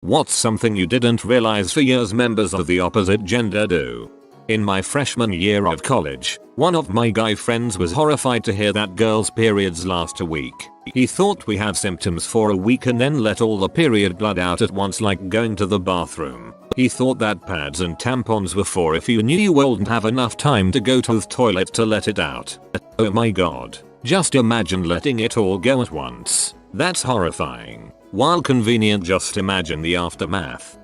What's something you didn't realize for years members of the opposite gender do? In my freshman year of college, one of my guy friends was horrified to hear that girls' periods last a week. He thought we had symptoms for a week and then let all the period blood out at once like going to the bathroom. He thought that pads and tampons were for if you knew you wouldn't have enough time to go to the toilet to let it out. Oh my god. Just imagine letting it all go at once. That's horrifying. While convenient, just imagine the aftermath.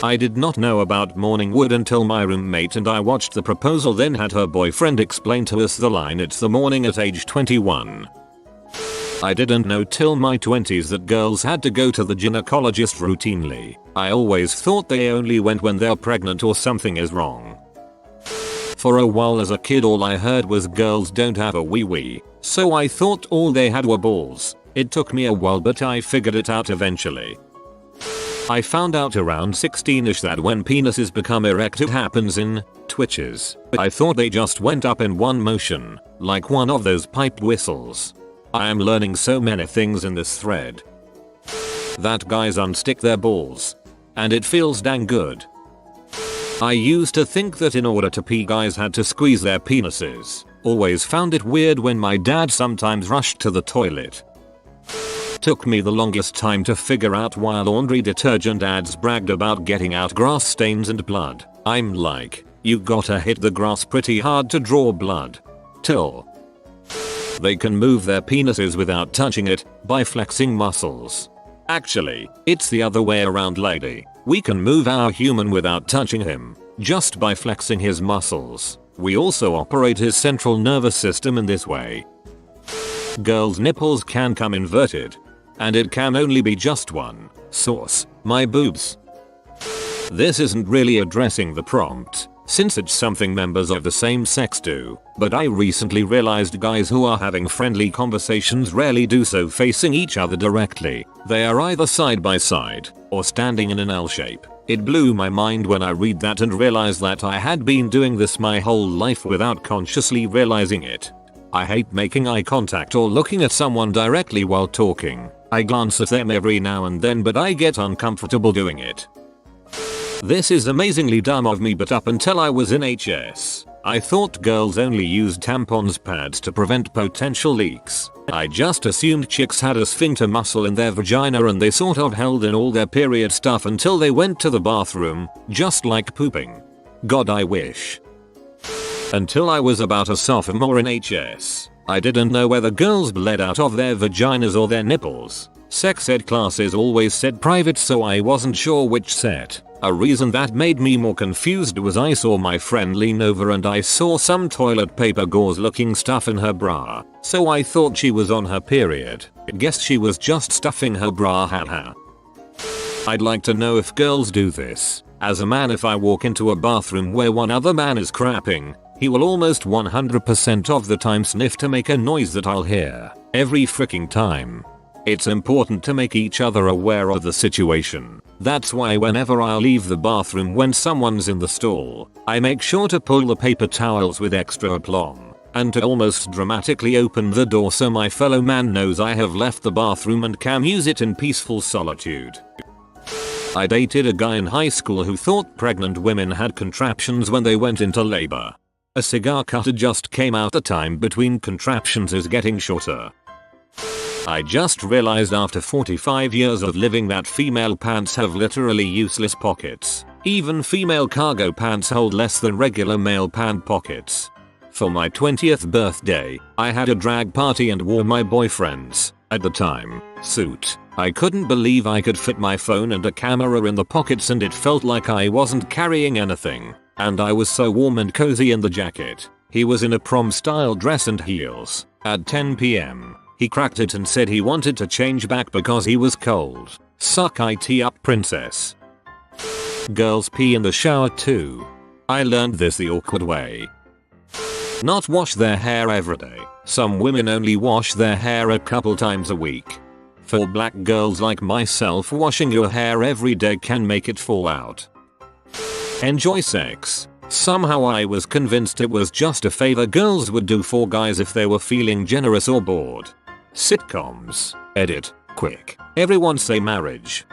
I did not know about morning wood until my roommate and I watched the proposal, then had her boyfriend explain to us the line "it's the morning" at age 21. I didn't know till my 20s that girls had to go to the gynecologist routinely. I always thought they only went when they're pregnant or something is wrong. For a while as a kid all I heard was girls don't have a wee-wee, so I thought all they had were balls. It took me a while but I figured it out eventually. I found out around 16ish that when penises become erect it happens in twitches. I thought they just went up in one motion, like one of those pipe whistles. I am learning so many things in this thread. That guys unstick their balls. And it feels dang good. I used to think that in order to pee guys had to squeeze their penises. Always found it weird when my dad sometimes rushed to the toilet. Took me the longest time to figure out why laundry detergent ads bragged about getting out grass stains and blood. I'm like, you gotta hit the grass pretty hard to draw blood. Till they can move their penises without touching it by flexing muscles. Actually, it's the other way around, lady. We can move our human without touching him, just by flexing his muscles. We also operate his central nervous system in this way. Girls' nipples can come inverted. And it can only be just one. Source: my boobs. This isn't really addressing the prompt, since it's something members of the same sex do, but I recently realized guys who are having friendly conversations rarely do so facing each other directly. They are either side by side, or standing in an L shape. It blew my mind when I read that and realized that I had been doing this my whole life without consciously realizing it. I hate making eye contact or looking at someone directly while talking. I glance at them every now and then but I get uncomfortable doing it. This is amazingly dumb of me, but up until I was in HS, I thought girls only used tampons pads to prevent potential leaks. I just assumed chicks had a sphincter muscle in their vagina and they sort of held in all their period stuff until they went to the bathroom, just like pooping. God, I wish. Until I was about a sophomore in HS, I didn't know whether girls bled out of their vaginas or their nipples. Sex ed classes always said private, so I wasn't sure which set. A reason that made me more confused was I saw my friend lean over and I saw some toilet paper gauze looking stuff in her bra, so I thought she was on her period. Guess she was just stuffing her bra, haha. I'd like to know if girls do this. As a man, if I walk into a bathroom where one other man is crapping, he will almost 100% of the time sniff to make a noise that I'll hear every freaking time. It's important to make each other aware of the situation. That's why whenever I leave the bathroom when someone's in the stall, I make sure to pull the paper towels with extra aplomb, and to almost dramatically open the door so my fellow man knows I have left the bathroom and can use it in peaceful solitude. I dated a guy in high school who thought pregnant women had contraptions when they went into labor. A cigar cutter just came out. The time between contraptions is getting shorter. I just realized after 45 years of living that female pants have literally useless pockets. Even female cargo pants hold less than regular male pant pockets. For my 20th birthday, I had a drag party and wore my boyfriend's, at the time, suit. I couldn't believe I could fit my phone and a camera in the pockets and it felt like I wasn't carrying anything. And I was so warm and cozy in the jacket. He was in a prom style dress and heels. At 10 PM, he cracked it and said he wanted to change back because he was cold. Suck it up, princess. Girls pee in the shower too. I learned this the awkward way. Not wash their hair every day. Some women only wash their hair a couple times a week. For black girls like myself, washing your hair every day can make it fall out. Enjoy sex. Somehow I was convinced it was just a favor girls would do for guys if they were feeling generous or bored. Sitcoms. Edit. Quick. Everyone say marriage.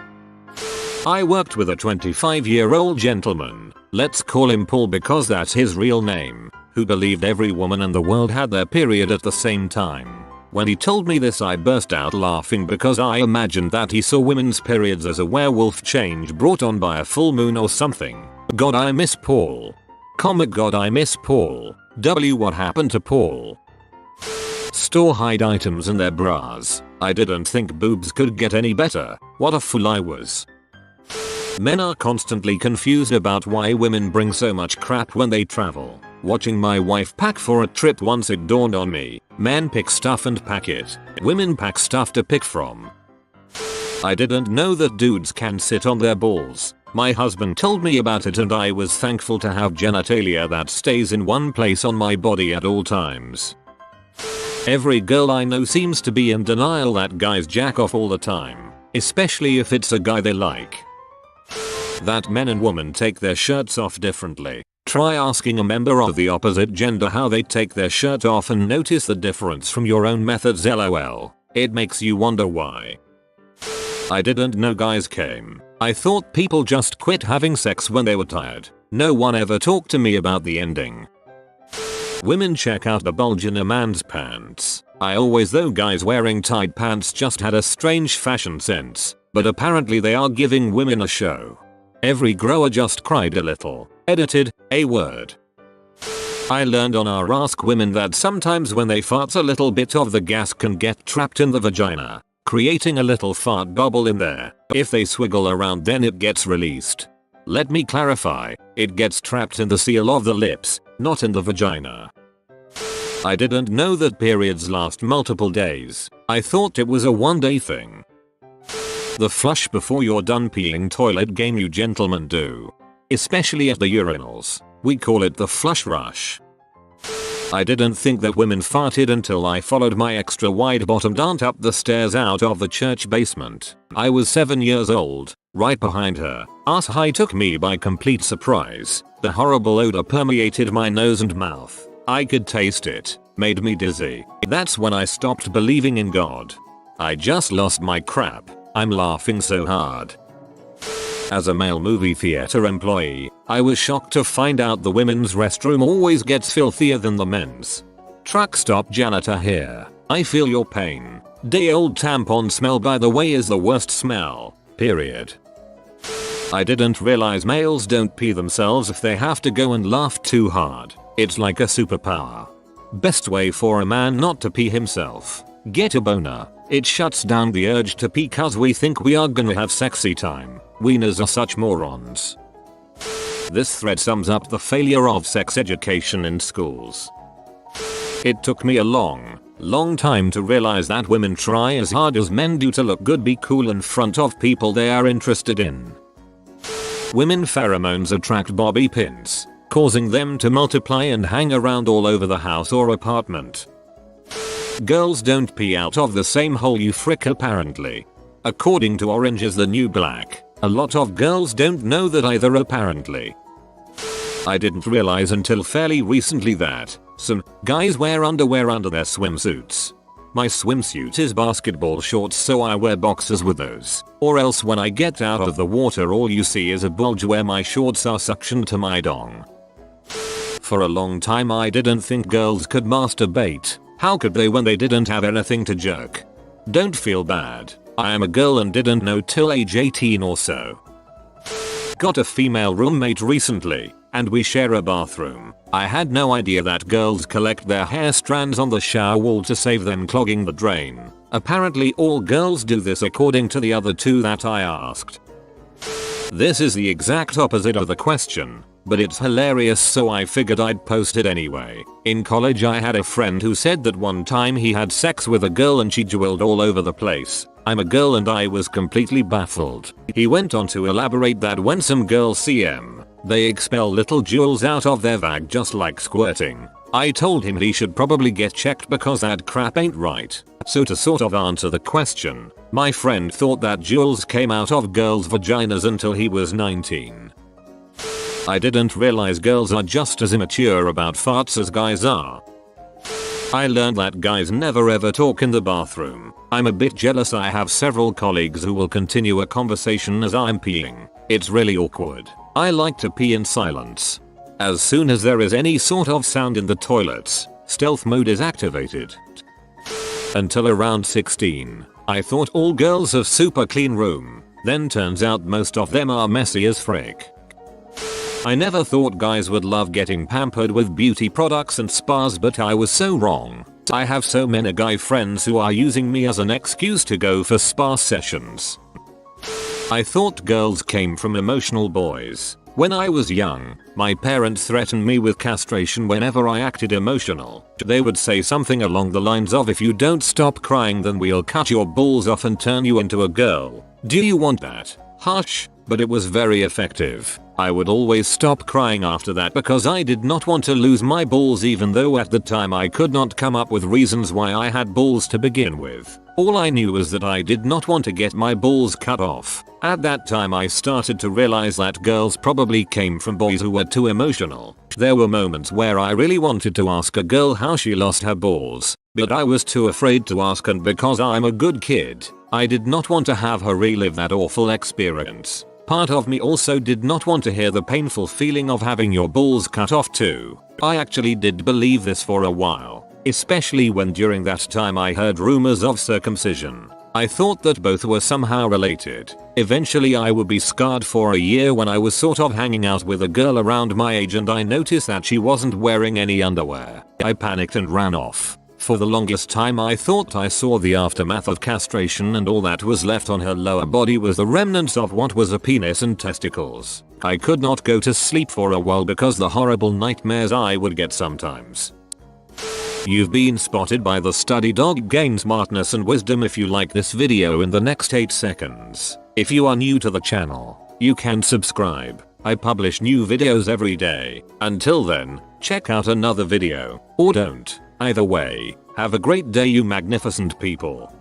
I worked with a 25-year-old gentleman, let's call him Paul because that's his real name, who believed every woman in the world had their period at the same time. When he told me this I burst out laughing because I imagined that he saw women's periods as a werewolf change brought on by a full moon or something. God I miss Paul. God I miss Paul. What happened to Paul? Store hide items in their bras. I didn't think boobs could get any better. What a fool I was. Men are constantly confused about why women bring so much crap when they travel. Watching my wife pack for a trip once it dawned on me. Men pick stuff and pack it. Women pack stuff to pick from. I didn't know that dudes can sit on their balls. My husband told me about it and I was thankful to have genitalia that stays in one place on my body at all times. Every girl I know seems to be in denial that guys jack off all the time, especially if it's a guy they like. That men and women take their shirts off differently. Try asking a member of the opposite gender how they take their shirt off and notice the difference from your own methods lol. It makes you wonder why. I didn't know guys came. I thought people just quit having sex when they were tired. No one ever talked to me about the ending. Women check out the bulge in a man's pants. I always thought guys wearing tight pants just had a strange fashion sense, but apparently they are giving women a show. Every grower just cried a little. Edited, a word. I learned on our Ask Women that sometimes when they fart a little bit of the gas can get trapped in the vagina, creating a little fart bubble in there. If they swiggle around then it gets released. Let me clarify, it gets trapped in the seal of the lips, not in the vagina. I didn't know that periods last multiple days. I thought it was a one-day thing. The flush before you're done peeing toilet game you gentlemen do. Especially at the urinals. We call it the flush rush. I didn't think that women farted until I followed my extra wide-bottomed aunt up the stairs out of the church basement. I was 7 years old, right behind her. Ass high took me by complete surprise. The horrible odor permeated my nose and mouth. I could taste it, made me dizzy. That's when I stopped believing in God. I just lost my crap. I'm laughing so hard. As a male movie theater employee, I was shocked to find out the women's restroom always gets filthier than the men's. Truck stop janitor here. I feel your pain. Day old tampon smell by the way is the worst smell. Period. I didn't realize males don't pee themselves if they have to go and laugh too hard. It's like a superpower. Best way for a man not to pee himself. Get a boner. It shuts down the urge to pee cause we think we are gonna have sexy time. Wieners are such morons. This thread sums up the failure of sex education in schools. It took me a long time to realize that women try as hard as men do to look good, be cool in front of people they are interested in. Women pheromones attract bobby pins, causing them to multiply and hang around all over the house or apartment. Girls don't pee out of the same hole you frick apparently. According to Orange is the New Black, a lot of girls don't know that either apparently. I didn't realize until fairly recently that some guys wear underwear under their swimsuits. My swimsuit is basketball shorts so I wear boxers with those, or else when I get out of the water all you see is a bulge where my shorts are suctioned to my dong. For a long time I didn't think girls could masturbate. How could they when they didn't have anything to jerk? Don't feel bad. I am a girl and didn't know till age 18 or so. Got a female roommate recently, and we share a bathroom. I had no idea that girls collect their hair strands on the shower wall to save them clogging the drain. Apparently all girls do this according to the other two that I asked. This is the exact opposite of the question, but it's hilarious so I figured I'd post it anyway. In college I had a friend who said that one time he had sex with a girl and she jeweled all over the place. I'm a girl and I was completely baffled. He went on to elaborate that when some girls CM, they expel little jewels out of their vag just like squirting. I told him he should probably get checked because that crap ain't right. So to sort of answer the question, my friend thought that jewels came out of girls' vaginas until he was 19. I didn't realize girls are just as immature about farts as guys are. I learned that guys never ever talk in the bathroom. I'm a bit jealous. I have several colleagues who will continue a conversation as I'm peeing. It's really awkward. I like to pee in silence. As soon as there is any sort of sound in the toilets, stealth mode is activated. Until around 16, I thought all girls have super clean room. Then turns out most of them are messy as frick. I never thought guys would love getting pampered with beauty products and spas, but I was so wrong. I have so many guy friends who are using me as an excuse to go for spa sessions. I thought girls came from emotional boys. When I was young, my parents threatened me with castration whenever I acted emotional. They would say something along the lines of, if you don't stop crying then we'll cut your balls off and turn you into a girl. Do you want that? Harsh, but it was very effective. I would always stop crying after that because I did not want to lose my balls, even though at the time I could not come up with reasons why I had balls to begin with. All I knew was that I did not want to get my balls cut off. At that time I started to realize that girls probably came from boys who were too emotional. There were moments where I really wanted to ask a girl how she lost her balls, but I was too afraid to ask, and because I'm a good kid, I did not want to have her relive that awful experience. Part of me also did not want to hear the painful feeling of having your balls cut off too. I actually did believe this for a while, especially when during that time I heard rumors of circumcision. I thought that both were somehow related. Eventually I would be scarred for a year when I was sort of hanging out with a girl around my age and I noticed that she wasn't wearing any underwear. I panicked and ran off. For the longest time I thought I saw the aftermath of castration, and all that was left on her lower body was the remnants of what was a penis and testicles. I could not go to sleep for a while because the horrible nightmares I would get sometimes. You've been spotted by the study dog. Gain smartness and wisdom if you like this video in the next 8 seconds. If you are new to the channel, you can subscribe. I publish new videos every day. Until then, check out another video, or don't. Either way, have a great day you magnificent people.